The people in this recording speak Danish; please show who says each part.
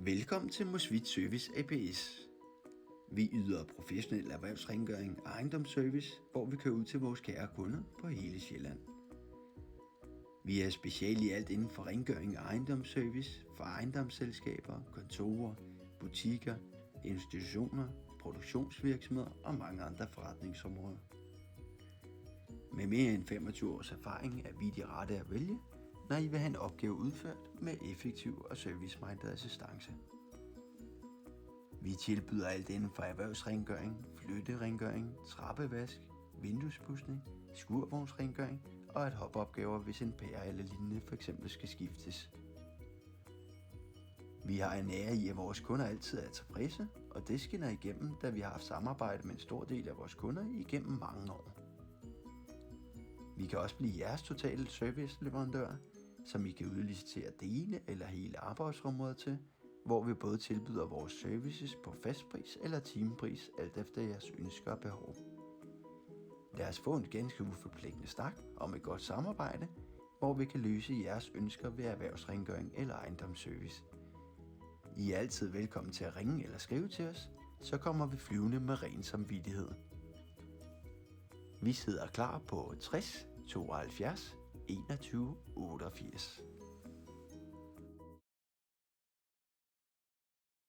Speaker 1: Velkommen til Mosvit Service ApS. Vi yder professionel erhvervsrengøring og ejendomsservice, hvor vi kører ud til vores kære kunder på hele Sjælland. Vi er speciale i alt inden for rengøring og ejendomsservice for ejendomsselskaber, kontorer, butikker, institutioner, produktionsvirksomheder og mange andre forretningsområder. Med mere end 25 års erfaring er vi de rette at vælge, når I vil have en opgave udført med effektiv og service-minded assistance. Vi tilbyder alt inden for erhvervsrengøring, flytterengøring, trappevask, vinduespudsning, skurvognsrengøring og ad hoc-opgaver, hvis en pære eller lignende f.eks. skal skiftes. Vi har en ære i, at vores kunder altid er tilfredse, og det skinner igennem, da vi har haft samarbejde med en stor del af vores kunder igennem mange år. Vi kan også blive jeres totale serviceleverandør, som I kan udlicitere dele eller hele arbejdsområdet til, hvor vi både tilbyder vores services på fastpris eller timepris, alt efter jeres ønsker og behov. Lad os få en ganske uforpligtende snak om et godt samarbejde, hvor vi kan løse jeres ønsker ved erhvervsrengøring eller ejendomsservice. I er altid velkommen til at ringe eller skrive til os, så kommer vi flyvende med ren samvittighed. Vi sidder klar på 60 72 21 88.